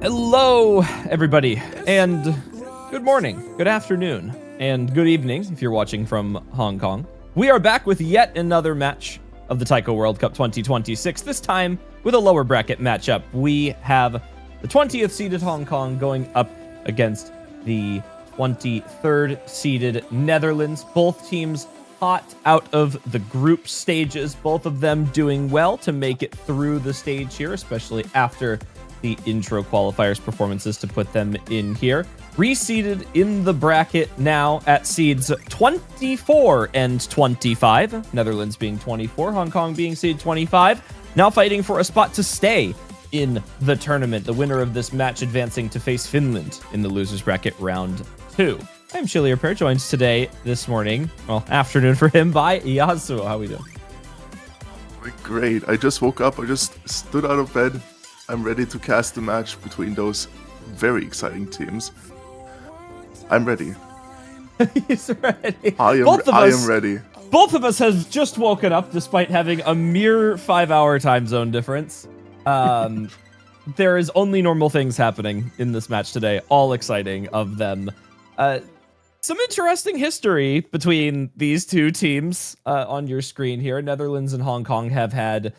Hello, everybody, and good morning, good afternoon, and good evening if you're watching from Hong Kong. We are back with yet another match of the Taiko World Cup 2026, this time with a lower bracket matchup. We have the 20th seeded Hong Kong going up against the 23rd seeded Netherlands. Both teams hot out of the group stages, both of them doing well to make it through the stage here, especially after the intro qualifiers performances to put them in here. Reseeded in the bracket now at seeds 24 and 25. Netherlands being 24, Hong Kong being seed 25. Now fighting for a spot to stay in the tournament. The winner of this match advancing to face Finland in the losers bracket round 2. I'm Chili Repair, joined today, this morning, well, afternoon for him, by Yasuo. How we doing? Great. I just woke up. I just stood out of bed. I'm ready to cast the match between those very exciting teams. I'm ready. He's ready. I am ready. Both of us have just woken up despite having a mere 5-hour time zone difference. There is only normal things happening in this match today, all exciting of them. Some interesting history between these two teams on your screen here. Netherlands and Hong Kong have had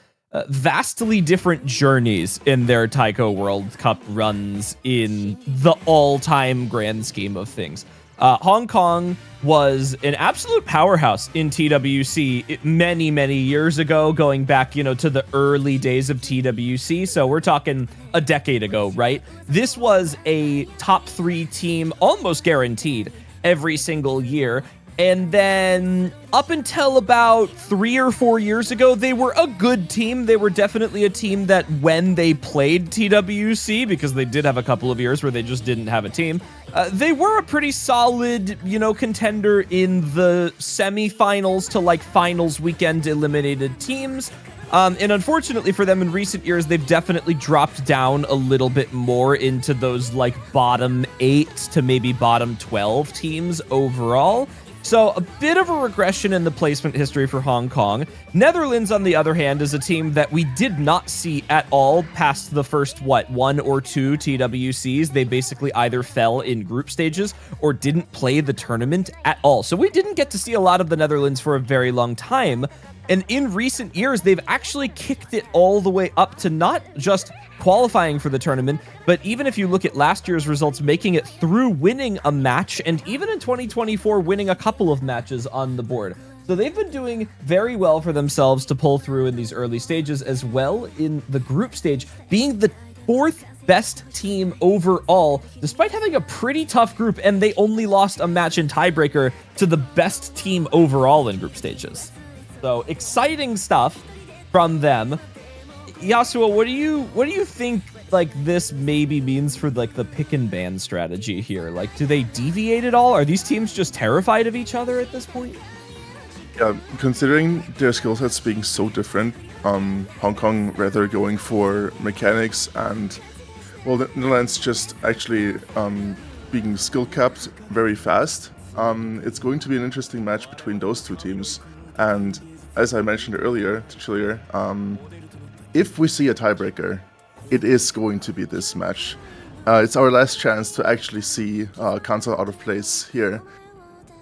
vastly different journeys in their Taiko World Cup runs in the all-time grand scheme of things. Hong Kong was an absolute powerhouse in TWC many, many years ago, going back, to the early days of TWC. So we're talking a decade ago, right? This was a top 3 team, almost guaranteed, every single year. And then up until about 3 or 4 years ago, they were a good team. They were definitely a team that when they played TWC, because they did have a couple of years where they just didn't have a team, they were a pretty solid, contender in the semifinals to finals weekend eliminated teams. And unfortunately for them in recent years, they've definitely dropped down a little bit more into those bottom 8 to maybe bottom 12 teams overall. So a bit of a regression in the placement history for Hong Kong. Netherlands, on the other hand, is a team that we did not see at all past the first, 1 or 2 TWCs. They basically either fell in group stages or didn't play the tournament at all. So we didn't get to see a lot of the Netherlands for a very long time. And in recent years, they've actually kicked it all the way up to not just qualifying for the tournament, but even if you look at last year's results, making it through winning a match, and even in 2024, winning a couple of matches on the board. So they've been doing very well for themselves to pull through in these early stages, as well in the group stage, being the 4th best team overall, despite having a pretty tough group, and they only lost a match in tiebreaker to the best team overall in group stages. So exciting stuff from them. Yasuo, what do you think this maybe means for the pick and ban strategy here? Do they deviate at all? Are these teams just terrified of each other at this point? Yeah, considering their skill sets being so different, Hong Kong rather going for mechanics and, well, the Netherlands just actually being skill capped very fast. It's going to be an interesting match between those two teams. And as I mentioned earlier to Chilier, if we see a tiebreaker, it is going to be this match. It's our last chance to actually see Kansas out of place here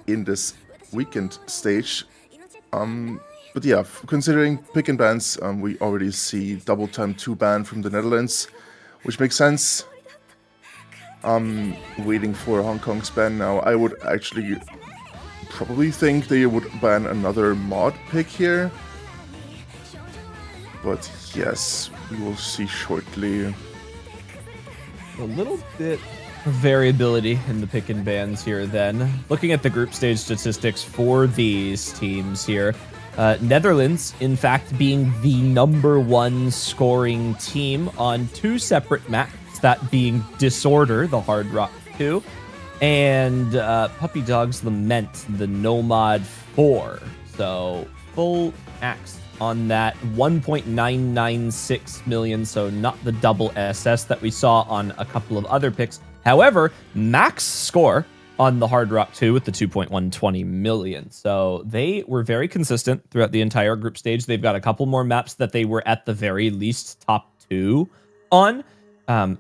in this weekend stage. But yeah, considering pick and bans, we already see double time 2 ban from the Netherlands, which makes sense. Waiting for Hong Kong's ban now. I would actually probably think they would ban another mod pick here. But yes, we will see shortly. A little bit of variability in the pick and bans here then. Looking at the group stage statistics for these teams here, Netherlands, in fact, being the #1 scoring team on 2 separate maps, that being Disorder, the Hard Rock 2, and Puppy Dog's Lament, the Nomad 4. So full max on that, 1.996 million, so not the double SS that we saw on a couple of other picks. However, max score on the Hard Rock 2 with the 2.120 million. So they were very consistent throughout the entire group stage. They've got a couple more maps that they were at the very least top 2 on.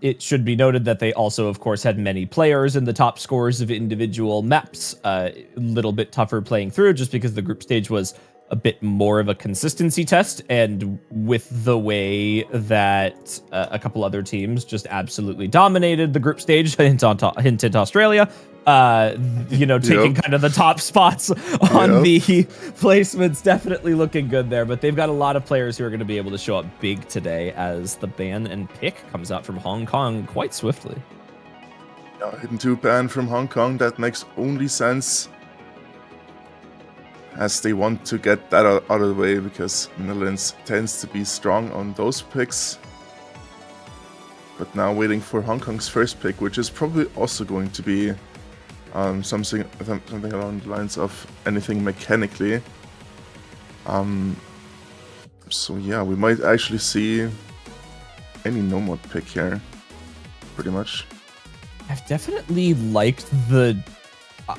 It should be noted that they also, of course, had many players in the top scores of individual maps. A little bit tougher playing through just because the group stage was a bit more of a consistency test. And with the way that a couple other teams just absolutely dominated the group stage, hint Australia, taking kind of the top spots on the placements, definitely looking good there. But they've got a lot of players who are going to be able to show up big today as the ban and pick comes out from Hong Kong quite swiftly. Yeah, Hidden 2 ban from Hong Kong. That makes only sense, as they want to get that out of the way, because Netherlands tends to be strong on those picks. But now waiting for Hong Kong's first pick, which is probably also going to be something along the lines of anything mechanically. So yeah, we might actually see any Nomad pick here, pretty much. I've definitely liked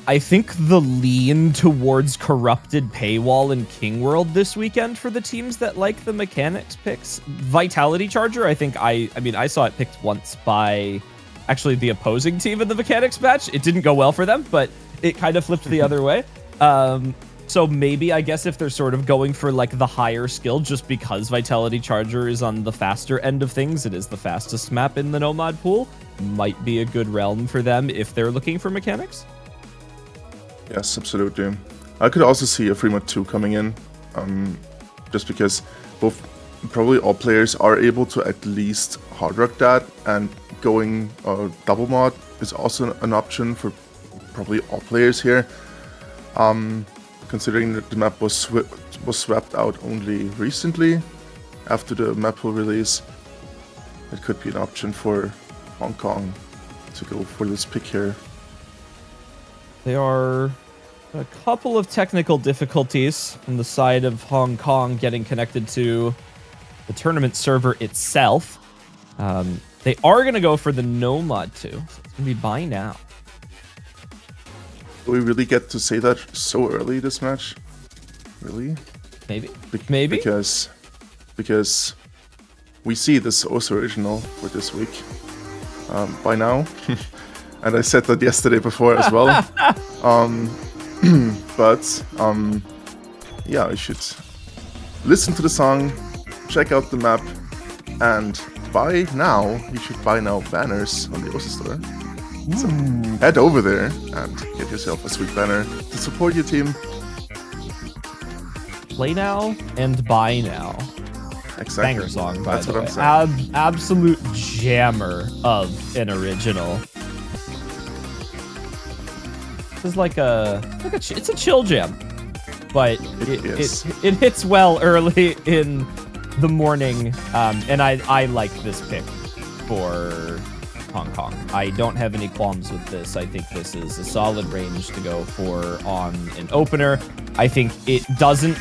I think the lean towards corrupted paywall in King World this weekend for the teams that like the mechanics picks. Vitality Charger, I think I saw it picked once by actually the opposing team in the mechanics match. It didn't go well for them, but it kind of flipped the other way. So maybe, I guess, if they're sort of going for like the higher skill, just because Vitality Charger is on the faster end of things, it is the fastest map in the Nomad pool, might be a good realm for them if they're looking for mechanics. Yes, absolutely. I could also see a Fremont 2 coming in, just because probably all players are able to at least hard rock that, and going double mod is also an option for probably all players here. Considering that the map was swapped out only recently after the map pool release, it could be an option for Hong Kong to go for this pick here. There are a couple of technical difficulties on the side of Hong Kong getting connected to the tournament server itself. They are going to go for the Nomad too. So it's going to be buy now. Do we really get to say that so early this match? Really? Maybe. Maybe. Because we see this also original for this week. By now. And I said that yesterday before as well. Yeah, you should listen to the song, check out the map, and buy now. You should buy now banners on the OSA store. So head over there and get yourself a sweet banner to support your team. Play now and buy now. Exactly. Banger song, by That's the what way. I'm saying. Absolute jammer of an original. It's like it's a chill jam, but it hits well early in the morning, and I like this pick for Hong Kong. I don't have any qualms with this. I think this is a solid range to go for on an opener. I think it doesn't.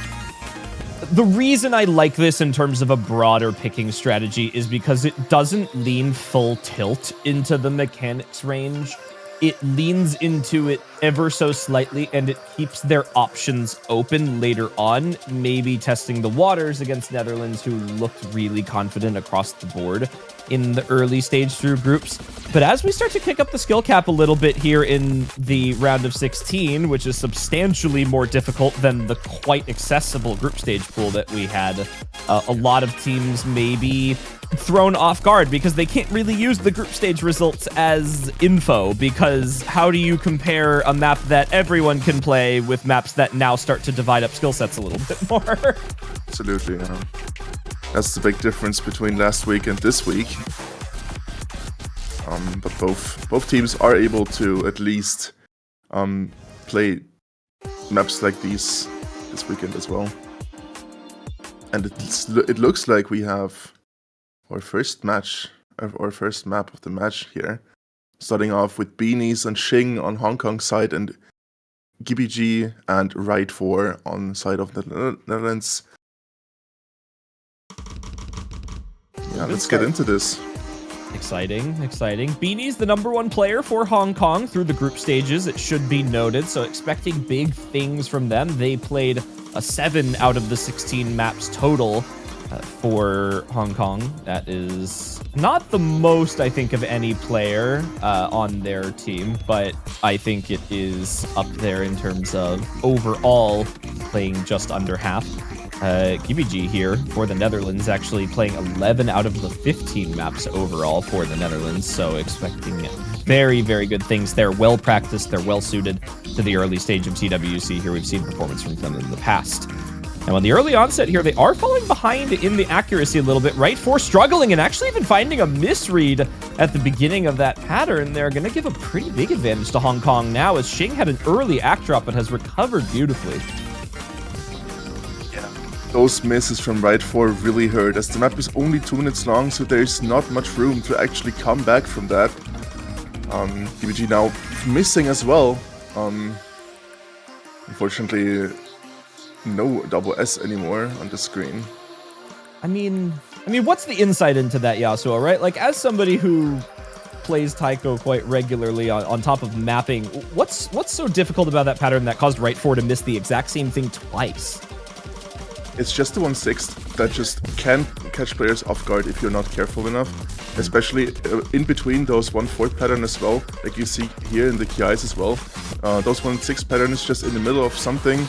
The reason I like this in terms of a broader picking strategy is because it doesn't lean full tilt into the mechanics range. It leans into it ever so slightly, and it keeps their options open later on, maybe testing the waters against Netherlands, who looked really confident across the board in the early stage through groups. But as we start to kick up the skill cap a little bit here in the round of 16, which is substantially more difficult than the quite accessible group stage pool that we had, a lot of teams maybe thrown off guard because they can't really use the group stage results as info, because how do you compare a map that everyone can play with maps that now start to divide up skill sets a little bit more? Absolutely. That's the big difference between last week and this week. But both teams are able to at least play maps like these this weekend as well. And it looks like we have our first match, our first map of the match here. Starting off with Beanies and Xing on Hong Kong side, and GBG and Ride 4 on side of the Netherlands. Yeah, let's get into this. Exciting. Beanie's the #1 player for Hong Kong through the group stages, it should be noted, so expecting big things from them. They played a 7 out of the 16 maps total for Hong Kong. That is Not the most, I think, of any player on their team, but I think it is up there in terms of overall playing just under half. KBG here for the Netherlands, actually playing 11 out of the 15 maps overall for the Netherlands, so expecting very, very good things. They're well practiced, they're well suited to the early stage of TWC here. We've seen performance from them in the past. Now, on the early onset here, they are falling behind in the accuracy a little bit. Right 4 struggling and actually even finding a misread at the beginning of that pattern. They're going to give a pretty big advantage to Hong Kong now, as Xing had an early act drop but has recovered beautifully. Those misses from right 4 really hurt, as the map is only 2 minutes long, so there's not much room to actually come back from that. KBG now missing as well. Unfortunately, no double S anymore on the screen. I mean, what's the insight into that, Yasuo, right? Like, as somebody who plays Taiko quite regularly on top of mapping, what's so difficult about that pattern that caused right 4 to miss the exact same thing twice? It's just the 1/6 that just can catch players off guard if you're not careful enough, especially in between those 1/4 pattern as well, like you see here in the KIs as well. Those 1/6 pattern is just in the middle of something,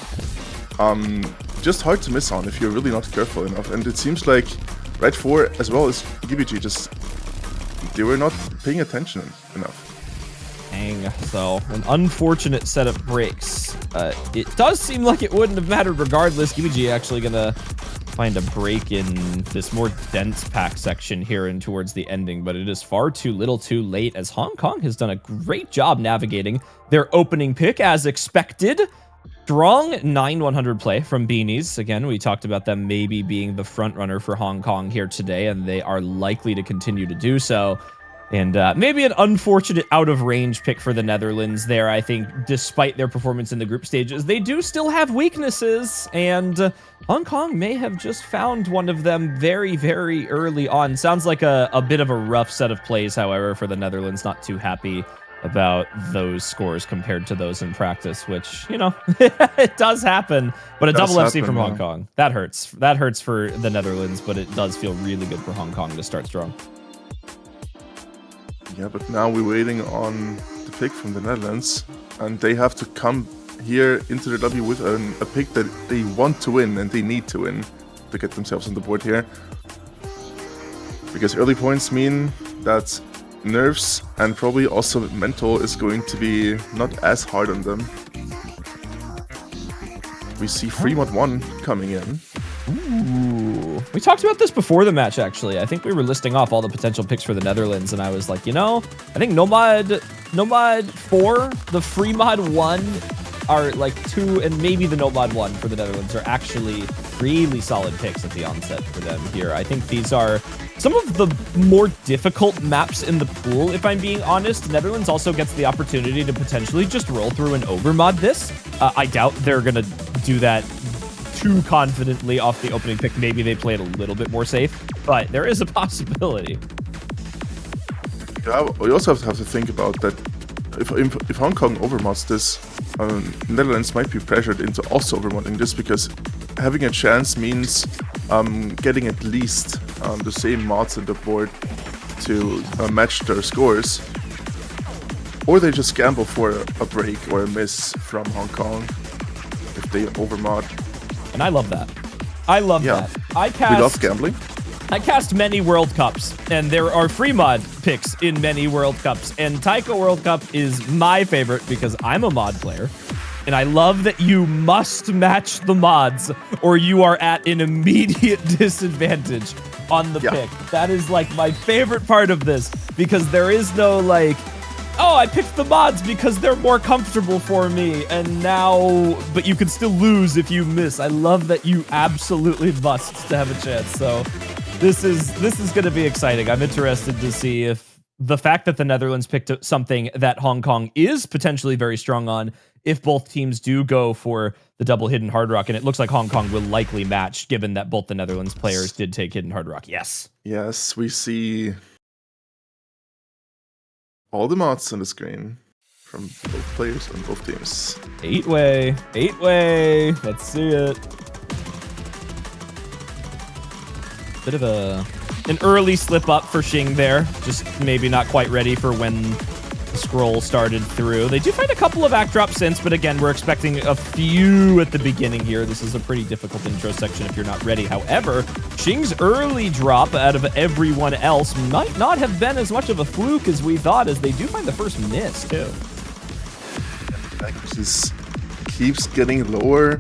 just hard to miss on if you're really not careful enough. And it seems like right 4 as well as KBG, just they were not paying attention enough. Dang, so an unfortunate set of breaks. It does seem like it wouldn't have mattered regardless. KBG actually gonna find a break in this more dense pack section here and towards the ending, but it is far too little too late, as Hong Kong has done a great job navigating their opening pick as expected. Strong 9-100 play from Beanies. Again, we talked about them maybe being the front runner for Hong Kong here today, and they are likely to continue to do so. And maybe an unfortunate out-of-range pick for the Netherlands there, I think, despite their performance in the group stages. They do still have weaknesses, and Hong Kong may have just found one of them very, very early on. Sounds like a bit of a rough set of plays, however, for the Netherlands. Not too happy about those scores compared to those in practice, which, you know, it does happen. But a double FC from Hong Kong, that hurts. That hurts for the Netherlands, but it does feel really good for Hong Kong to start strong. Yeah, but now we're waiting on the pick from the Netherlands, and they have to come here into the lobby with a pick that they want to win and they need to win to get themselves on the board here. Because early points mean that nerves and probably also mental is going to be not as hard on them. We see Fremont 1 coming in. Ooh. We talked about this before the match, actually. I think we were listing off all the potential picks for the Netherlands, and I was like, you know, I think Nomad 4, the Fremont 1 are like 2, and maybe the Nomad 1 for the Netherlands are actually really solid picks at the onset for them here. I think these are some of the more difficult maps in the pool, if I'm being honest. Netherlands also gets the opportunity to potentially just roll through and overmod this. I doubt they're going to do that too confidently off the opening pick. Maybe they play it a little bit more safe, but there is a possibility. Yeah, we also have to think about that if Hong Kong overmods this, Netherlands might be pressured into also overmodding this, because having a chance means getting at least the same mods on the board to match their scores, or they just gamble for a break or a miss from Hong Kong if they overmod. And I love that. I love that. We love gambling. I cast many World Cups, and there are free mod picks in many World Cups, and Taiko World Cup is my favorite because I'm a mod player, and I love that you must match the mods or you are at an immediate disadvantage on the pick. That is like my favorite part of this, because there is no like, oh, I picked the mods because they're more comfortable for me, and now, but you can still lose if you miss. I love that you absolutely must to have a chance. So this is going to be exciting. I'm interested to see if the fact that the Netherlands picked something that Hong Kong is potentially very strong on, if both teams do go for the double hidden hard rock, and it looks like Hong Kong will likely match, given that both the Netherlands players did take hidden hard rock. Yes. Yes, we see all the mods on the screen from both players on both teams. 8-way. 8-way. Let's see it. Bit of a An early slip up for Xing there. Just maybe not quite ready for when the scroll started through. They do find a couple of act drops since, but again, we're expecting a few at the beginning here. This is a pretty difficult intro section if you're not ready. However, Xing's early drop out of everyone else might not have been as much of a fluke as we thought, as they do find the first miss, too. Accuracy keeps getting lower.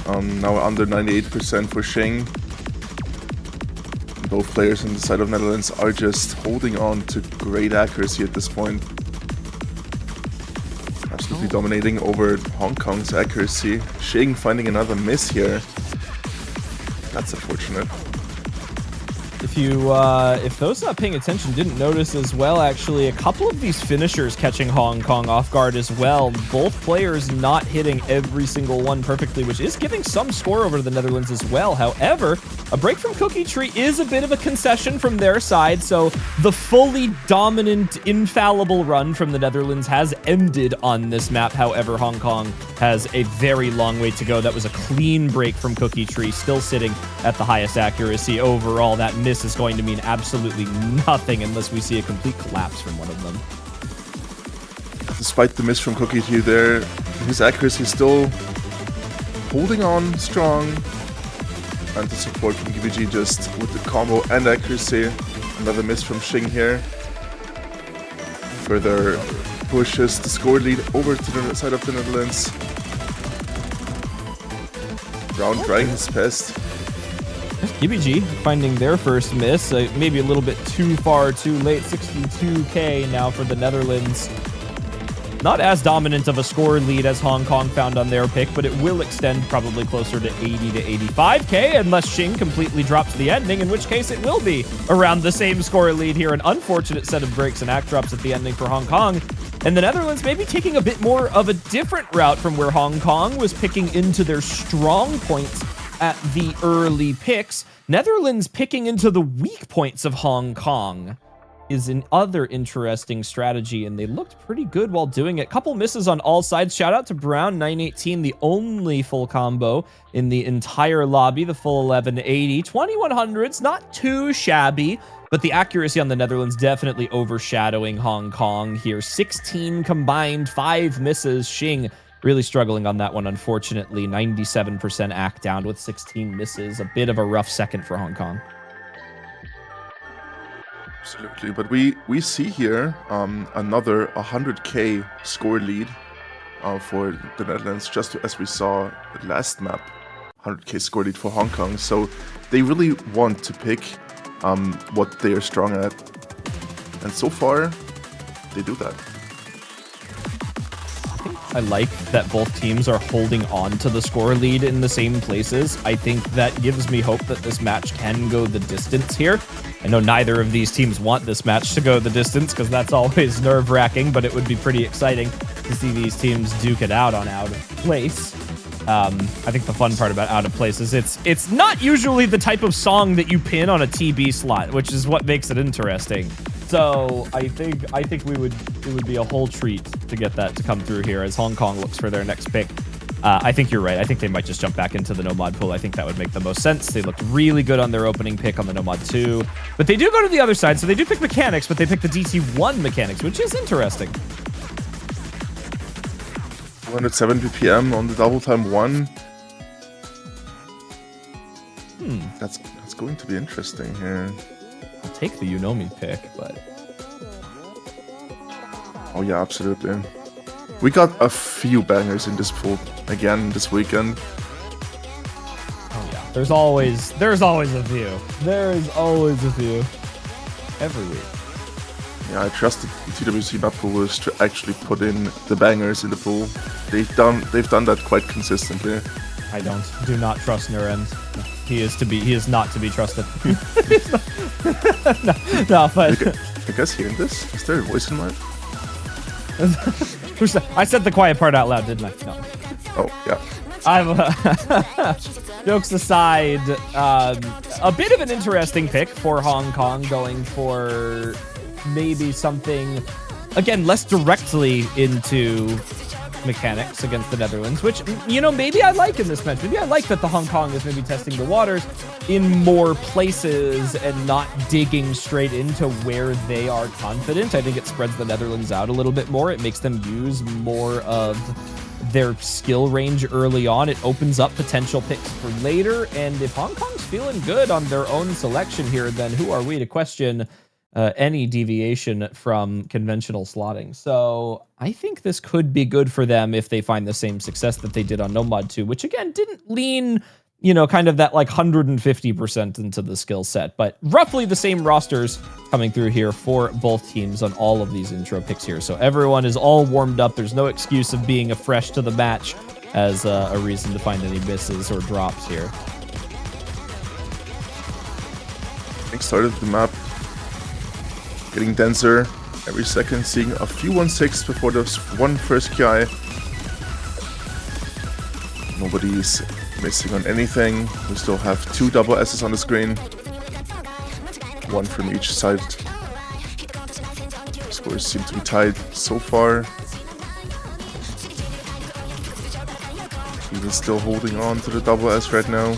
Now under 98% for Xing. Both players on the side of Netherlands are just holding on to great accuracy at this point. Absolutely dominating over Hong Kong's accuracy. Xing finding another miss here. That's unfortunate. If those not paying attention didn't notice as well, actually, a couple of these finishers catching Hong Kong off guard as well. Both players not hitting every single one perfectly, which is giving some score over to the Netherlands as well. However, a break from Cookie Tree is a bit of a concession from their side, so the fully dominant, infallible run from the Netherlands has ended on this map. However, Hong Kong has a very long way to go. That was a clean break from Cookie Tree, still sitting at the highest accuracy overall. That miss is going to mean absolutely nothing unless we see a complete collapse from one of them. Despite the miss from Cookie Tree there, his accuracy is still holding on strong. And the support from GBG just with the combo and accuracy. Another miss from Xing here. Further pushes the score lead over to the side of the Netherlands. Brown trying his best. GBG finding their first miss, maybe a little bit too far, too late. 62k now for the Netherlands. Not as dominant of a score lead as Hong Kong found on their pick, but it will extend probably closer to 80 to 85k unless Xing completely drops the ending, in which case it will be around the same score lead here. An unfortunate set of breaks and act drops at the ending for Hong Kong. And the Netherlands maybe taking a bit more of a different route from where Hong Kong was picking into their strong points at the early picks. Netherlands picking into the weak points of Hong Kong is another interesting strategy, and they looked pretty good while doing it. Couple misses on all sides. Shout out to Brown 918, the only full combo in the entire lobby, the full 1180. 2100s, not too shabby, but the accuracy on the Netherlands definitely overshadowing Hong Kong here. 16 combined, 5 misses. Xing really struggling on that one, unfortunately. 97% act down with 16 misses. A bit of a rough second for Hong Kong. Absolutely, but we see here another 100k score lead for the Netherlands, just as we saw the last map. 100k score lead for Hong Kong, so they really want to pick what they are strong at, and so far they do that. I like that both teams are holding on to the score lead in the same places. I think that gives me hope that this match can go the distance here. I know neither of these teams want this match to go the distance, because that's always nerve-wracking, but it would be pretty exciting to see these teams duke it out on Out of Place. I think the fun part about Out of Place is it's not usually the type of song that you pin on a TB slot, which is what makes it interesting. So I think it would be a whole treat to get that to come through here as Hong Kong looks for their next pick. I think you're right. I think they might just jump back into the Nomad pool. I think that would make the most sense. They looked really good on their opening pick on the Nomad 2. But they do go to the other side, so they do pick mechanics, but they pick the DT1 mechanics, which is interesting. 207 BPM on the double time 1. That's going to be interesting here. I'll take the You Know Me pick, but... Oh yeah, absolutely. We got a few bangers in this pool again this weekend. Oh yeah, there's always a few. There is always a few. Every week. Yeah, I trust the TWC map poolers to actually put in the bangers in the pool. They've done that quite consistently. I do not trust Nurend. He is not to be trusted. no, but You guys hearing this? Is there a voice in my... I said the quiet part out loud, didn't I? No. Oh, yeah. Jokes aside, a bit of an interesting pick for Hong Kong, going for maybe something, again, less directly into mechanics against the Netherlands, which, you know, maybe I like in this match. Maybe I like that the Hong Kong is maybe testing the waters in more places and not digging straight into where they are confident. I think it spreads the Netherlands out a little bit more. It makes them use more of their skill range early on. It opens up potential picks for later. And if Hong Kong's feeling good on their own selection here, then who are we to question any deviation from conventional slotting? So I think this could be good for them if they find the same success that they did on Nomad 2, which again didn't lean, you know, kind of that like 150% into the skill set, but roughly the same rosters coming through here for both teams on all of these intro picks here. So everyone is all warmed up. There's no excuse of being afresh to the match as a reason to find any misses or drops here. Next start of the map, getting denser every second, seeing a few 1-6 before there's one first KI. Nobody's missing on anything. We still have 2 double S's on the screen. 1 from each side. Scores seem to be tied so far. Even still holding on to the double S right now.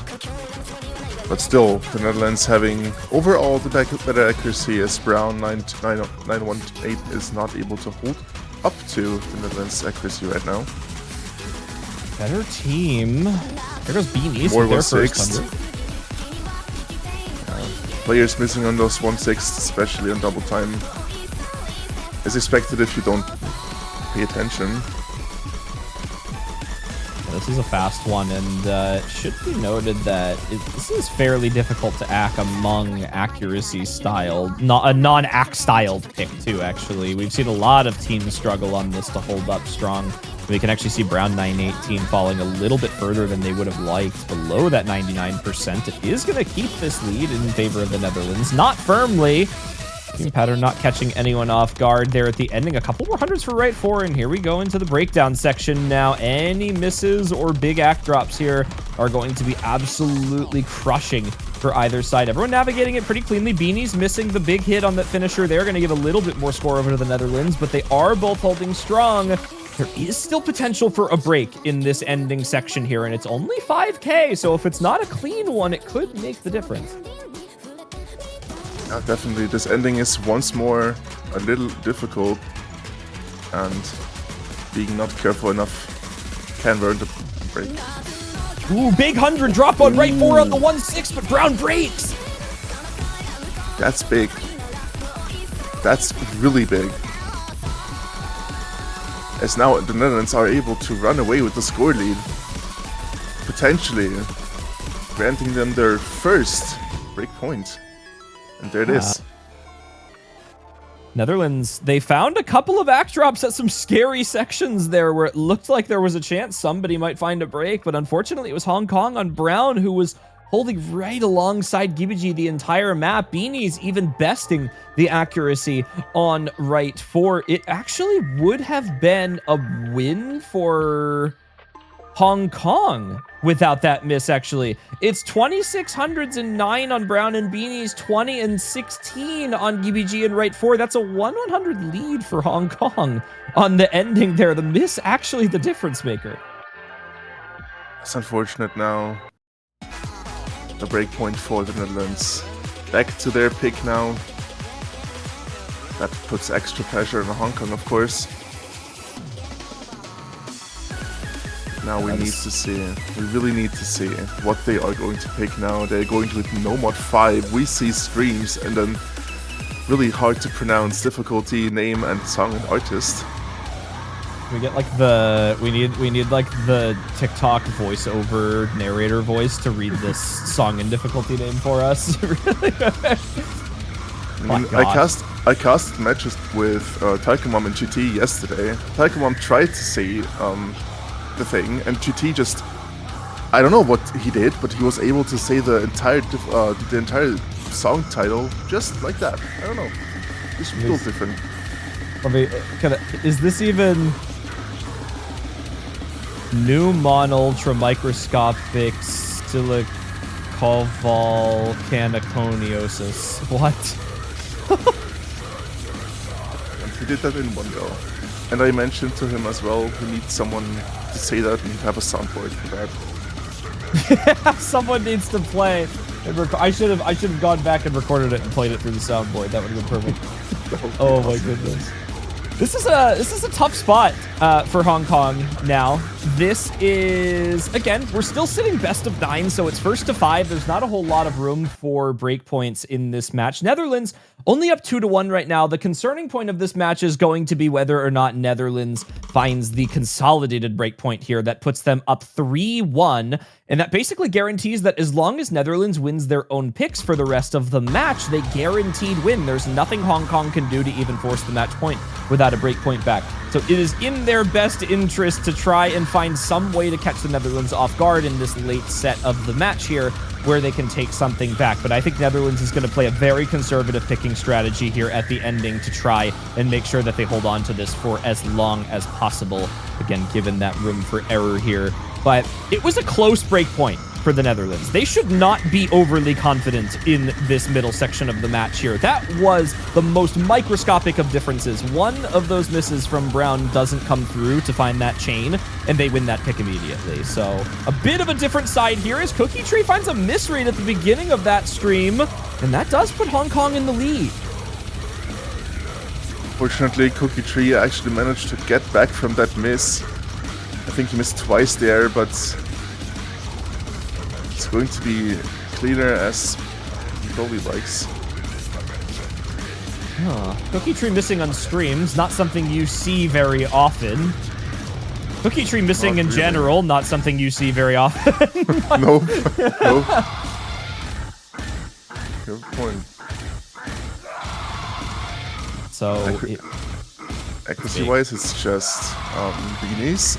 But still, the Netherlands having overall the better accuracy, as Brown 918 is not able to hold up to the Netherlands' accuracy right now. Better team. There goes Beanies More with their first 1-6. 100. Players missing on those 1-6, especially on double time, is expected if you don't pay attention. This is a fast one, and it should be noted that this is fairly difficult to act among accuracy style, not a non-act styled pick too, actually. We've seen a lot of teams struggle on this to hold up strong. We can actually see Brown 918 falling a little bit further than they would have liked, below that 99%. It is going to keep this lead in favor of the Netherlands, not firmly. Team pattern not catching anyone off guard there at the ending. A couple more hundreds for right 4, and here we go into the breakdown section now. Any misses or big act drops here are going to be absolutely crushing for either side. Everyone navigating it pretty cleanly. Beanies missing the big hit on that finisher. They're going to give a little bit more score over to the Netherlands, but they are both holding strong. There is still potential for a break in this ending section here, and it's only 5K, so if it's not a clean one, it could make the difference. Yeah, definitely. This ending is once more a little difficult, and being not careful enough can ruin the break. Ooh, big 100 drop on right 4 on the 1-6, but Brown breaks. That's big. That's really big. As now the Netherlands are able to run away with the score lead, potentially granting them their first break point. And there it is. Netherlands, they found a couple of act drops at some scary sections there where it looked like there was a chance somebody might find a break, but unfortunately it was Hong Kong on Brown who was holding right alongside Gibiji the entire map. Beanies even besting the accuracy on right 4. It actually would have been a win for Hong Kong without that miss, actually. It's 2609 on Brown and Beanies, 20 and 16 on GBG and right 4. That's a 1-100 lead for Hong Kong on the ending there. The miss actually the difference maker. It's unfortunate now. The break point for the Netherlands. Back to their pick now. That puts extra pressure on Hong Kong, of course. Now we need to see, we really need to see what they are going to pick now. They're going with Nomad 5. We see streams and then really hard to pronounce difficulty, name and song and artist. We get like the we need like the TikTok voiceover narrator voice to read this song and difficulty name for us. I mean, I cast matches with Taiko and GT yesterday. Taiko tried to say the thing, and GT just, I don't know what he did, but he was able to say the entire song title just like that. I don't know. It's real different. I mean, is this even new ultra microscopic silicovolcaniconiosis? What? And he did that in one go. And I mentioned to him as well, we need someone to say that and have a soundboard for that. Someone needs to play. I should have gone back and recorded it and played it through the soundboard. That would have been perfect. Oh my goodness. This is a tough spot for Hong Kong now. This is, again, we're still sitting best of 9, so it's first to 5. There's not a whole lot of room for breakpoints in this match. Netherlands only up 2-1 right now. The concerning point of this match is going to be whether or not Netherlands finds the consolidated breakpoint here that puts them up 3-1. And that basically guarantees that as long as Netherlands wins their own picks for the rest of the match, they guaranteed win. There's nothing Hong Kong can do to even force the match point without a breakpoint back. So it is in their best interest to try and find some way to catch the Netherlands off guard in this late set of the match here, where they can take something back. But I think Netherlands is going to play a very conservative picking strategy here at the ending to try and make sure that they hold on to this for as long as possible. Again, given that room for error here. But it was a close break point for the Netherlands. They should not be overly confident in this middle section of the match here. That was the most microscopic of differences. One of those misses from Brown doesn't come through to find that chain, and they win that pick immediately. So a bit of a different side here as Cookie Tree finds a miss rate at the beginning of that stream, and that does put Hong Kong in the lead. Fortunately, Cookie Tree actually managed to get back from that miss. I think he missed twice there, but it's going to be cleaner as he probably likes. Cookie Tree missing on streams, not something you see very often. Cookie Tree missing in general, not something you see very often. Nope. Good point. So... Accuracy-wise, it's just Beanies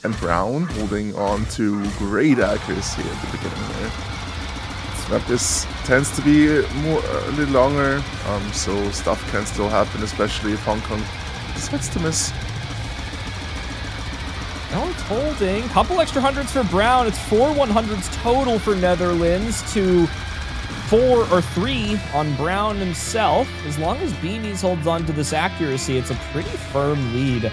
and Brown holding on to great accuracy at the beginning there. But this tends to be a little longer, so stuff can still happen, especially if Hong Kong decides to miss. Now it's holding. Couple extra hundreds for Brown. It's 4 100s total for Netherlands to 4 or 3 on Brown himself. As long as Beanies holds on to this accuracy, it's a pretty firm lead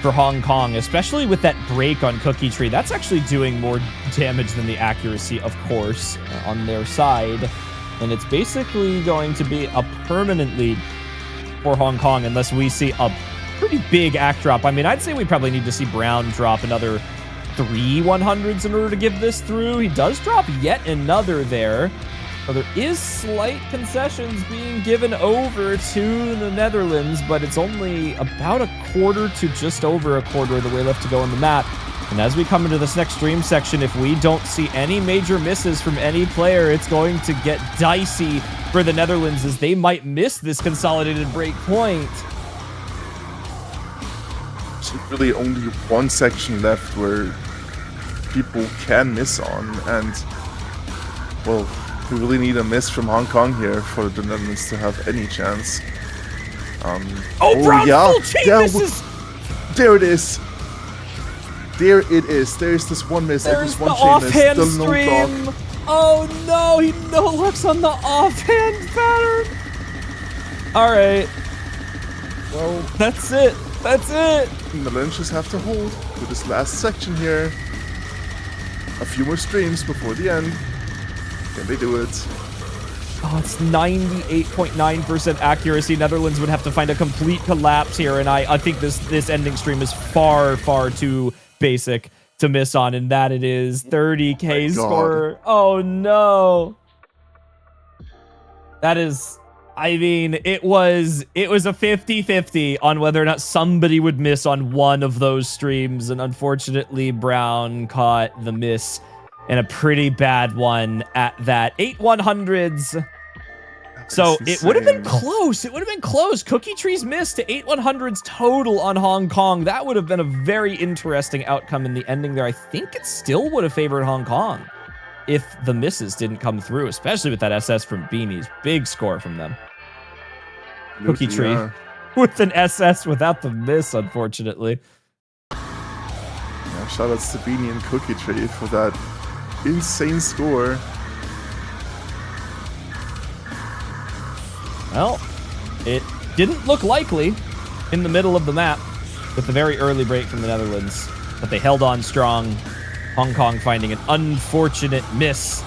for Hong Kong, especially with that break on Cookie Tree. That's actually doing more damage than the accuracy, of course, on their side. And it's basically going to be a permanent lead for Hong Kong unless we see a pretty big act drop. I mean, I'd say we probably need to see Brown drop another 3 100s in order to give this through. He does drop yet another there. So there is slight concessions being given over to the Netherlands, but it's only about a quarter to just over a quarter of the way left to go on the map. And as we come into this next stream section, if we don't see any major misses from any player, it's going to get dicey for the Netherlands as they might miss this consolidated break point. There's really only one section left where people can miss on, and, well, we really need a miss from Hong Kong here for the Netherlands to have any chance. Brown yeah, full chain yeah, misses! There it is. There it is. There's this one miss. There's one the chain miss. offhand Still no stream. block. Oh no, he no looks on the offhand pattern. All right. Well, that's it. That's it. The Netherlands just have to hold with this last section here. A few more streams before the end. Can they do it? Oh, it's 98.9% accuracy. Netherlands would have to find a complete collapse here, and I think this ending stream is far, far too basic to miss on, and that it is 30k score. Oh no. That is, I mean, it was a 50-50 on whether or not somebody would miss on one of those streams, and unfortunately Brown caught the miss, and a pretty bad one at that. 8 100s. So it would have been close. It would have been close. Cookie Tree's missed to 8 100s total on Hong Kong. That would have been a very interesting outcome in the ending there. I think it still would have favored Hong Kong if the misses didn't come through, especially with that SS from Beanies. Big score from them. Cookie Tree with an SS without the miss, unfortunately. Yeah, shoutouts to Beanie and Cookie Tree for that insane score. Well, it didn't look likely in the middle of the map. with the very early break from the Netherlands, but they held on strong. Hong Kong finding an unfortunate miss.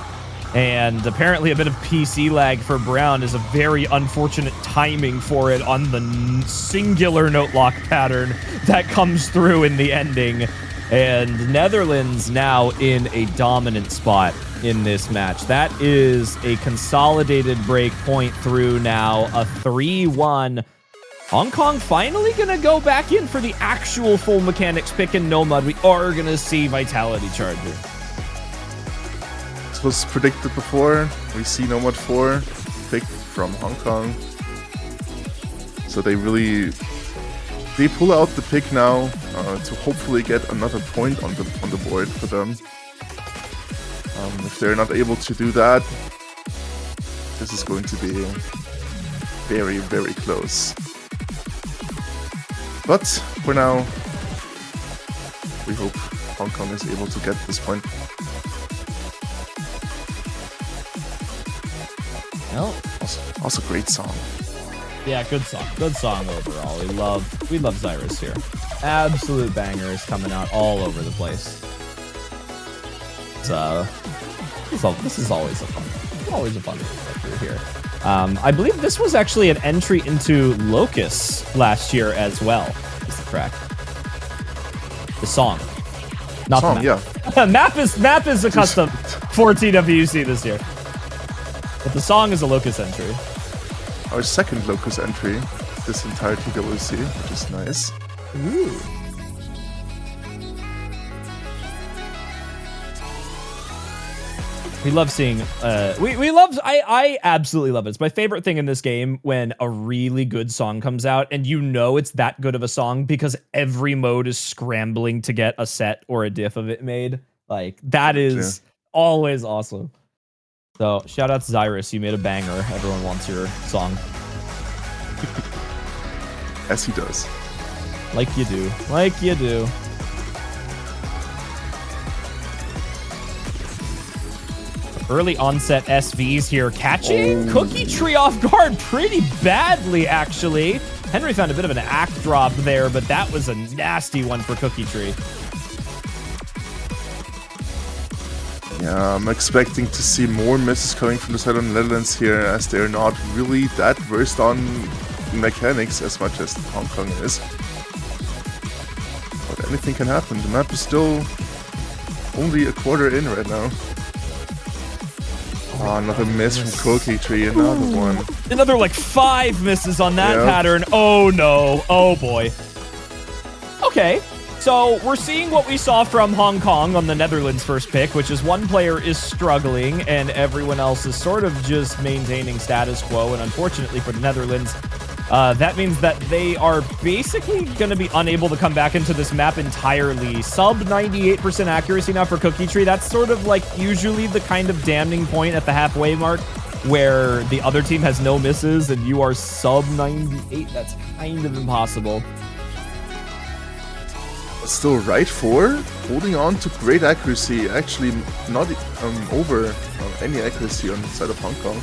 And apparently a bit of PC lag for Brown is a very unfortunate timing for it on the singular note lock pattern that comes through in the ending. And Netherlands now in a dominant spot in this match. That is a consolidated break point through now, a 3-1. Hong Kong finally gonna go back in for the actual full mechanics pick and no mud. We are gonna see Vitality Charger. This was predicted before. We see Nomad 4 pick from Hong Kong. So they pull out the pick now to hopefully get another point on the board for them. If they're not able to do that, this is going to be very, very close. But for now, we hope Hong Kong is able to get this point. Well, also great song. Yeah, good song. Good song overall. We love Zyrus here. Absolute bangers coming out all over the place. This is always a fun through here. I believe this was actually an entry into Locus last year as well. Is the track. The song. Not song, the map. Yeah. map is a custom for TWC this year. But the song is a Locus entry. Our second Locus entry this entire TWC, which is nice. Ooh. We love seeing, I absolutely love it. It's my favorite thing in this game when a really good song comes out and you know it's that good of a song because every mode is scrambling to get a set or a diff of it made. Like, that is always awesome. So, shout out to Zyrus, you made a banger. Everyone wants your song. As he does. Like you do. Like you do. Early onset SVs here, catching Cookie Tree off guard pretty badly, actually. Henry found a bit of an act drop there, but that was a nasty one for Cookie Tree. Yeah, I'm expecting to see more misses coming from the side of the Netherlands here, as they're not really that versed on mechanics as much as Hong Kong is. But anything can happen. The map is still only a quarter in right now. Oh, another miss from Cookie Tree, another one. Another like 5 misses on that pattern. Oh no, oh boy. Okay, so we're seeing what we saw from Hong Kong on the Netherlands first pick, which is one player is struggling and everyone else is sort of just maintaining status quo. And unfortunately for the Netherlands, that means that they are basically going to be unable to come back into this map entirely. Sub 98% accuracy now for Cookie Tree. That's sort of like usually the kind of damning point at the halfway mark where the other team has no misses and you are sub 98. That's kind of impossible. But still, right 4, holding on to great accuracy. Actually, not over any accuracy on the side of Hong Kong.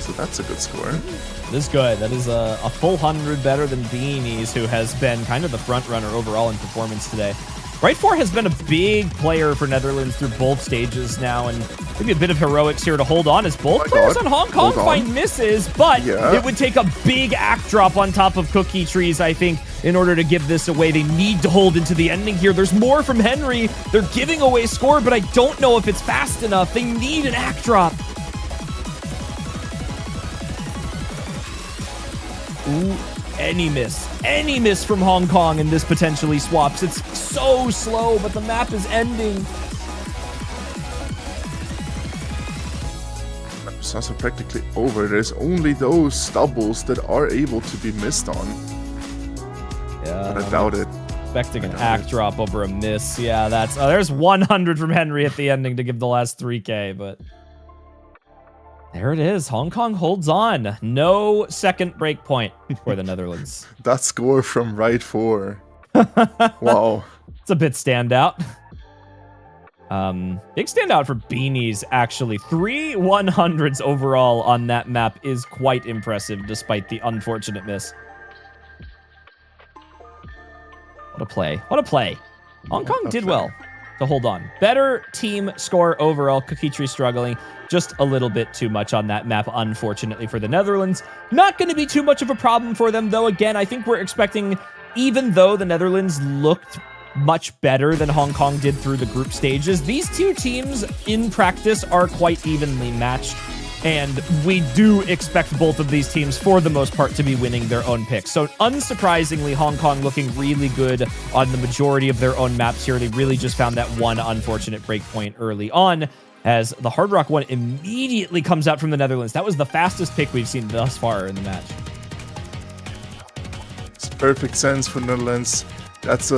So that's a good score. That is good. That is a full 100 better than Beanies, who has been kind of the front runner overall in performance today. Right 4 has been a big player for Netherlands through both stages now, and maybe a bit of heroics here to hold on as both players on Hong Kong find misses, but it would take a big act drop on top of Cookie Trees, I think, in order to give this away. They need to hold into the ending here. There's more from Henry. They're giving away score, but I don't know if it's fast enough. They need an act drop. Ooh, any miss from Hong Kong, and this potentially swaps. It's so slow, but the map is ending. It's also practically over. There's only those doubles that are able to be missed on. Yeah, but I doubt it. Expecting an act drop over a miss. Yeah, that's there's 100 from Henry at the ending to give the last 3K, but there it is. Hong Kong holds on. No second break point for the Netherlands. That score from right 4. Wow. It's a bit standout. Big standout for Beanies, actually. 3 100s overall on that map is quite impressive, despite the unfortunate miss. What a play. What a play. Hong Kong did play. well to hold on. Better team score overall. Cookie Tree struggling just a little bit too much on that map, unfortunately, for the Netherlands. Not going to be too much of a problem for them, though. Again, I think we're expecting, even though the Netherlands looked much better than Hong Kong did through the group stages, these two teams in practice are quite evenly matched. And we do expect both of these teams, for the most part, to be winning their own picks. So unsurprisingly, Hong Kong looking really good on the majority of their own maps here. They really just found that one unfortunate breakpoint early on, as the Hard Rock one immediately comes out from the Netherlands. That was the fastest pick we've seen thus far in the match. It's perfect sense for Netherlands. That's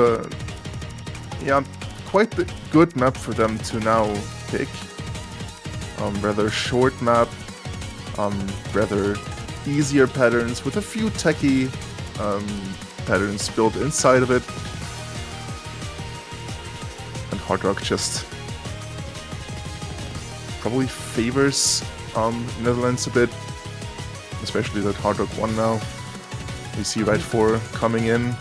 quite the good map for them to now pick. Rather short map, rather easier patterns with a few techie patterns built inside of it. And Hard Rock just probably favors Netherlands a bit, especially that Hard Rock 1 now. We see Right 4 coming in,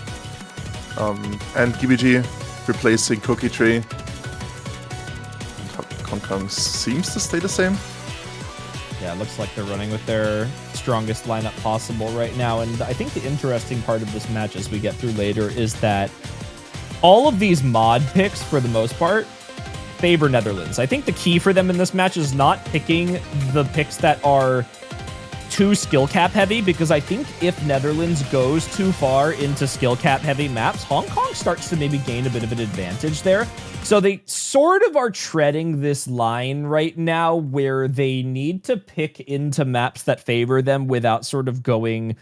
and GBG replacing Cookie Tree. Hong Kong seems to stay the same. Yeah, it looks like they're running with their strongest lineup possible right now. And I think the interesting part of this match, as we get through later, is that all of these mod picks, for the most part, favor Netherlands. I think the key for them in this match is not picking the picks that are too skill cap heavy, because I think if Netherlands goes too far into skill cap heavy maps, Hong Kong starts to maybe gain a bit of an advantage there. So they sort of are treading this line right now where they need to pick into maps that favor them without sort of going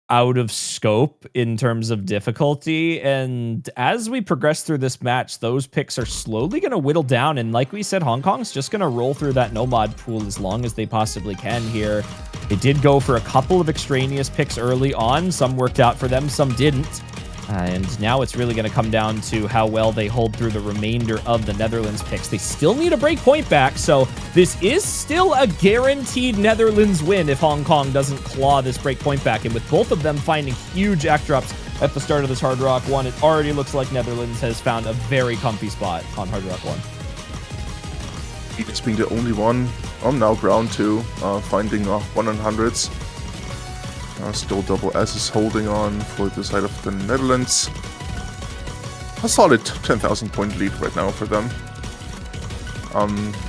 out of scope in terms of difficulty. And as we progress through this match, those picks are slowly going to whittle down. And like we said, Hong Kong's just going to roll through that no mod pool as long as they possibly can here. They did go for a couple of extraneous picks early on. Some worked out for them, some didn't. And now it's really going to come down to how well they hold through the remainder of the Netherlands picks. They still need a break point back, so this is still a guaranteed Netherlands win if Hong Kong doesn't claw this break point back. And with both of them finding huge act drops at the start of this Hard Rock 1, it already looks like Netherlands has found a very comfy spot on Hard Rock 1. It's being the only one on now ground 2, finding 100s. Still Double S is holding on for the side of the Netherlands. A solid 10,000 point lead right now for them.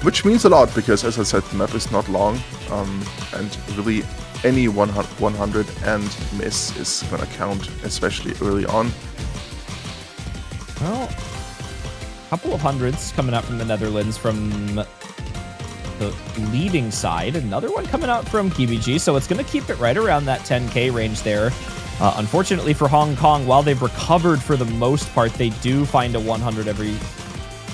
Which means a lot, because as I said, the map is not long, and really any 100 and miss is gonna count, especially early on. Well, a couple of hundreds coming out from the Netherlands from the leading side. Another one coming out from KBG, so it's going to keep it right around that 10k range there. Unfortunately for Hong Kong, while they've recovered for the most part, they do find a 100 every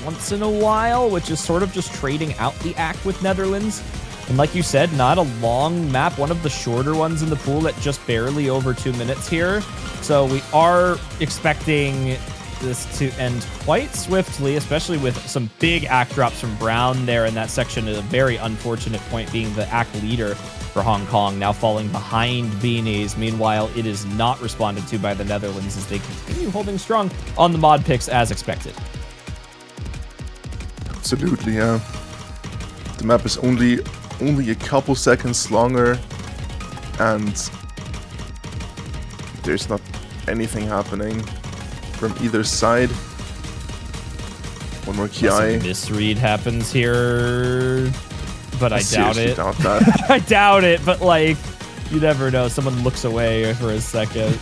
once in a while, which is sort of just trading out the act with Netherlands. And like you said, not a long map, one of the shorter ones in the pool at just barely over 2 minutes here. So we are expecting this to end quite swiftly, especially with some big act drops from Brown there in that section. A very unfortunate point being the act leader for Hong Kong, now falling behind Beanies. Meanwhile, it is not responded to by the Netherlands as they continue holding strong on the mod picks as expected. Absolutely, yeah. The map is only a couple seconds longer, and there's not anything happening from either side. One more Ki. Misread happens here, but I doubt it. Doubt that. I doubt it, but like, you never know. Someone looks away for a second.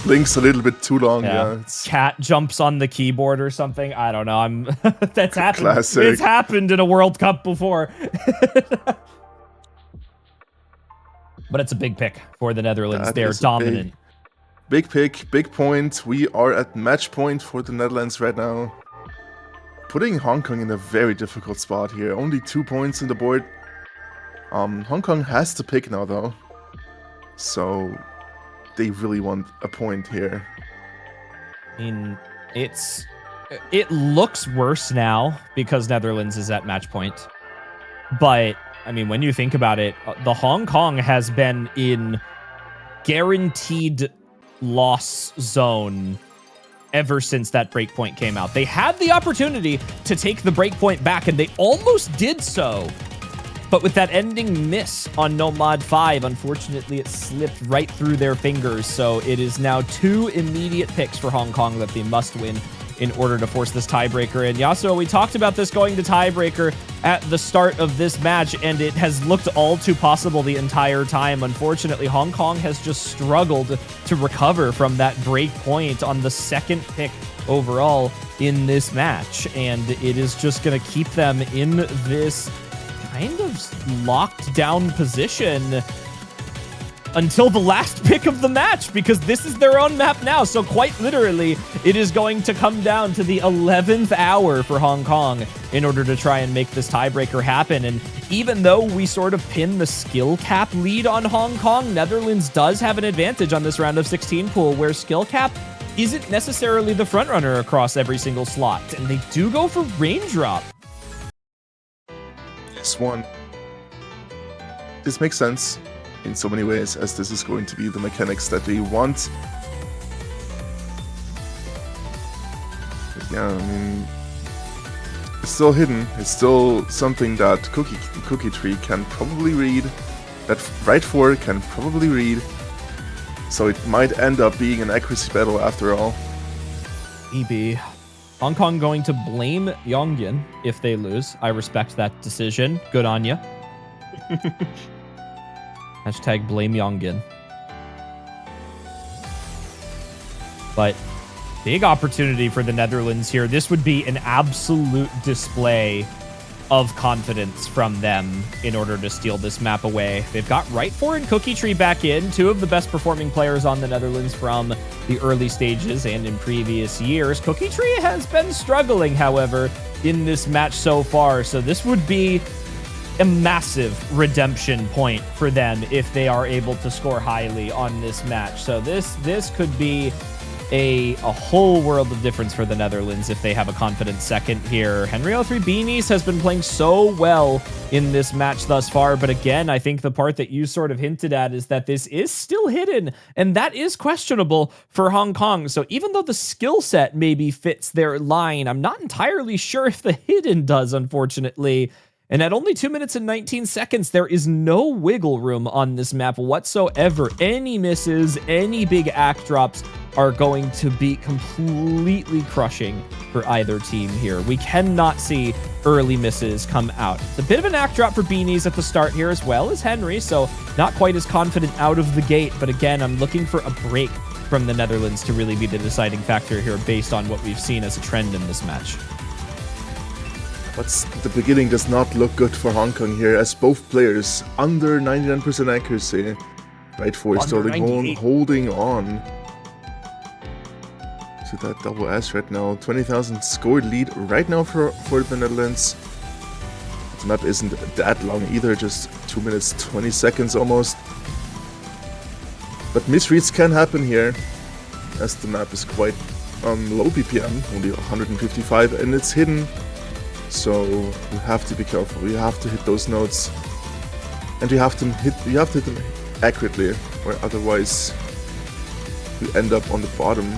Blinks a little bit too long. Yeah. Cat jumps on the keyboard or something. I don't know. That's happened. Classic. It's happened in a World Cup before. But it's a big pick for the Netherlands. They're dominant. Big pick, big point. We are at match point for the Netherlands right now. Putting Hong Kong in a very difficult spot here. Only 2 points in the board. Hong Kong has to pick now though. So they really want a point here. I mean, it looks worse now because Netherlands is at match point. But I mean, when you think about it, the Hong Kong has been in guaranteed loss zone ever since that breakpoint came out. They had the opportunity to take the breakpoint back, and they almost did so. But with that ending miss on Nomad 5, unfortunately, it slipped right through their fingers. So it is now 2 immediate picks for Hong Kong that they must win in order to force this tiebreaker. And Yasuo, we talked about this going to tiebreaker at the start of this match, and it has looked all too possible the entire time. Unfortunately, Hong Kong has just struggled to recover from that break point on the second pick overall in this match. And it is just going to keep them in this kind of locked down position until the last pick of the match, because this is their own map now. So quite literally, it is going to come down to the 11th hour for Hong Kong in order to try and make this tiebreaker happen. And even though we sort of pin the skill cap lead on Hong Kong, Netherlands does have an advantage on this round of 16 pool, where skill cap isn't necessarily the front runner across every single slot, and they do go for raindrop. This one. This makes sense in so many ways, as this is going to be the mechanics that we want. But yeah, I mean, it's still hidden. It's still something that Cookie Tree can probably read, that Right 4 can probably read. So it might end up being an accuracy battle after all. EB. Hong Kong going to blame Yongyan if they lose. I respect that decision. Good on ya. Hashtag blame Yongyan. But big opportunity for the Netherlands here. This would be an absolute display of confidence from them in order to steal this map away. They've got Right 4 and Cookie Tree back in, 2 of the best performing players on the Netherlands from the early stages and in previous years. Cookie Tree has been struggling, however, in this match so far, so this would be a massive redemption point for them if they are able to score highly on this match. So this could be a whole world of difference for the Netherlands if they have a confident second here. Henry03 Beanies has been playing so well in this match thus far, but again, I think the part that you sort of hinted at is that this is still hidden, and that is questionable for Hong Kong. So even though the skill set maybe fits their line, I'm not entirely sure if the hidden does, unfortunately. And at only 2 minutes and 19 seconds, there is no wiggle room on this map whatsoever. Any misses, any big act drops are going to be completely crushing for either team here. We cannot see early misses come out. It's a bit of an act drop for Beanies at the start here, as well as Henry, so not quite as confident out of the gate. But again, I'm looking for a break from the Netherlands to really be the deciding factor here based on what we've seen as a trend in this match. But the beginning does not look good for Hong Kong here, as both players under 99% accuracy. Right 4 is still holding on to that double S right now. 20,000 scored lead right now for the Netherlands. The map isn't that long either, just 2 minutes 20 seconds almost. But misreads can happen here, as the map is quite low BPM, only 155, and it's hidden. So you have to be careful. You have to hit those notes, and you have to hit them accurately, or otherwise you end up on the bottom.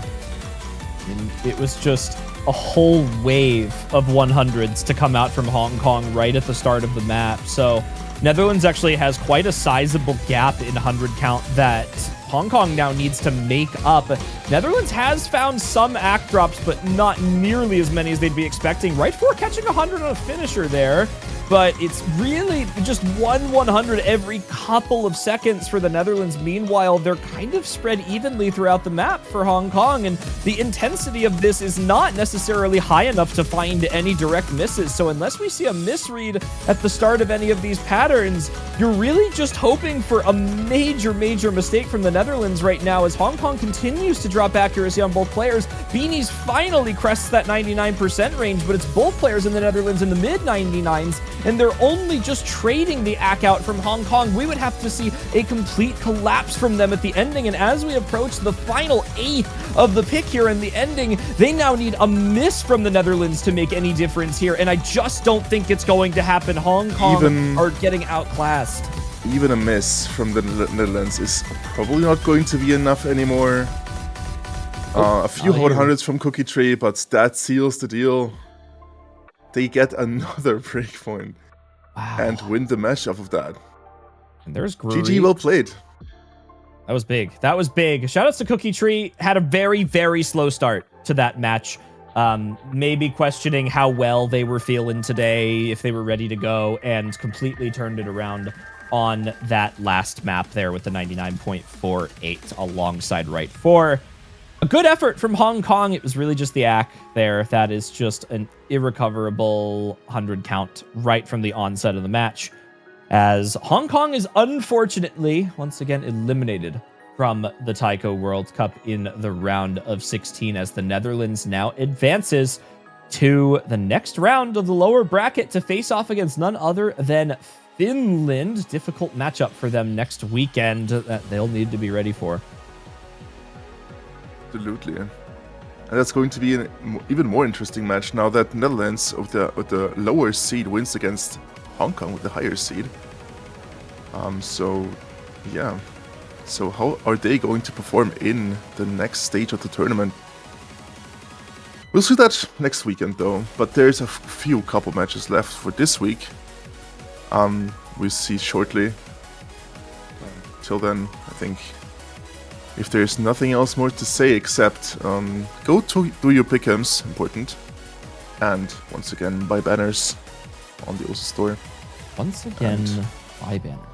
It was just a whole wave of 100s to come out from Hong Kong right at the start of the map. So Netherlands actually has quite a sizable gap in 100 count that Hong Kong now needs to make up. Netherlands has found some act drops, but not nearly as many as they'd be expecting. Right 4 catching 100 on a finisher there, but it's really just 100 every couple of seconds for the Netherlands. Meanwhile, they're kind of spread evenly throughout the map for Hong Kong, and the intensity of this is not necessarily high enough to find any direct misses. So unless we see a misread at the start of any of these patterns, you're really just hoping for a major mistake from the Netherlands right now, as Hong Kong continues to drop accuracy on both players. Beanies finally crests that 99% range, but it's both players in the Netherlands in the mid-99s, and they're only just trading the ack out from Hong Kong. We would have to see a complete collapse from them at the ending, and as we approach the final eighth of the pick here in the ending, they now need a miss from the Netherlands to make any difference here, and I just don't think it's going to happen. Hong Kong are getting outclassed. Even a miss from the Netherlands is probably not going to be enough anymore. A few hot hundreds from Cookie Tree, but that seals the deal. They get another breakpoint and win the match off of that. And there's GG, well played. That was big. That was big. Shoutouts to Cookie Tree. Had a very, very slow start to that match. Maybe questioning how well they were feeling today, if they were ready to go, and completely turned it around on that last map there with the 99.48 alongside right 4. A good effort from Hong Kong. It was really just the ACK there. That is just an irrecoverable 100 count right from the onset of the match, as Hong Kong is unfortunately once again eliminated from the Taiko World Cup in the round of 16, as the Netherlands now advances to the next round of the lower bracket to face off against none other than Finland. Difficult matchup for them next weekend that they'll need to be ready for. Absolutely. And that's going to be an even more interesting match now that Netherlands with the lower seed wins against Hong Kong with the higher seed. So, yeah. So how are they going to perform in the next stage of the tournament? We'll see that next weekend though, but there's a few couple matches left for this week. We'll see shortly. Till then, I think if there's nothing else more to say except go to do your pick'ems, important. And once again, buy banners on the OSA store. Once again, buy banners.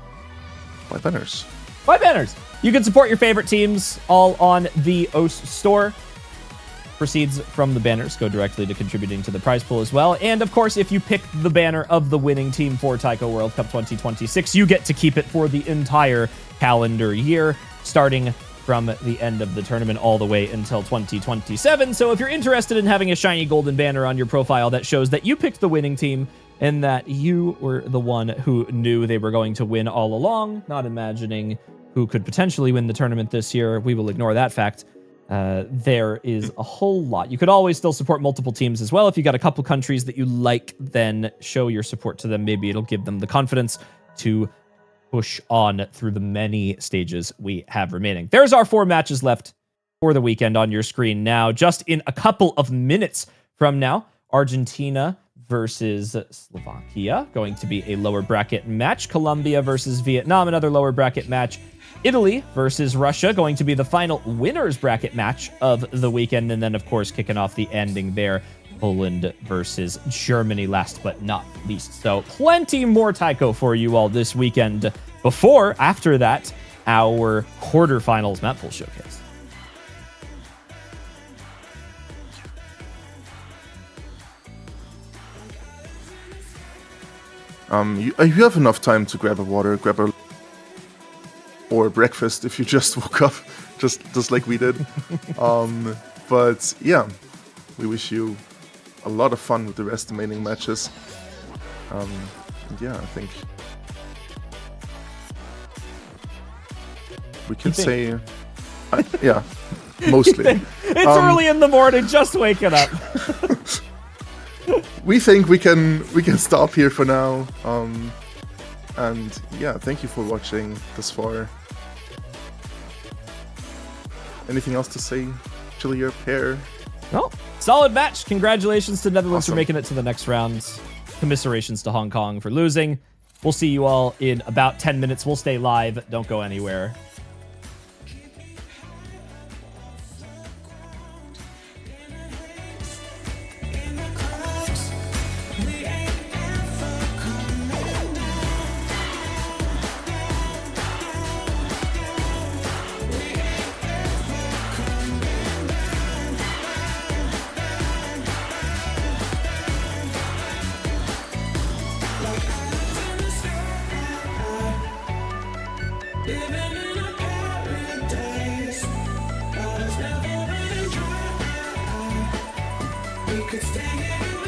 Buy banners. Buy banners! You can support your favorite teams all on the OS store. Proceeds from the banners go directly to contributing to the prize pool as well. And of course, if you pick the banner of the winning team for Taiko World Cup 2026, you get to keep it for the entire calendar year, starting from the end of the tournament all the way until 2027. So if you're interested in having a shiny golden banner on your profile that shows that you picked the winning team and that you were the one who knew they were going to win all along, not imagining who could potentially win the tournament this year, we will ignore that fact. There is a whole lot. You could always still support multiple teams as well. If you got a couple countries that you like, then show your support to them. Maybe it'll give them the confidence to push on through the many stages we have remaining. There's our 4 matches left for the weekend on your screen now. Just in a couple of minutes from now, Argentina versus Slovakia, going to be a lower bracket match. Colombia versus Vietnam, another lower bracket match. Italy versus Russia, going to be the final winners bracket match of the weekend. And then, of course, kicking off the ending there, Poland versus Germany, last but not least. So plenty more Taiko for you all this weekend. After that, our quarterfinals map pool showcase. You have enough time to grab a water, or breakfast if you just woke up, just like we did. But yeah, we wish you a lot of fun with the rest remaining matches. Yeah, I think we can say, yeah, mostly. It's early in the morning, just waking up. We think we can stop here for now. And yeah, thank you for watching this far. Anything else to say, Chili or Pear? No. Solid match. Congratulations to Netherlands Awesome. for making it to the next rounds. Commiserations to Hong Kong for losing. We'll see you all in about 10 minutes. We'll stay live. Don't go anywhere. Living in a paradise, but it's never been dry. We could stay here.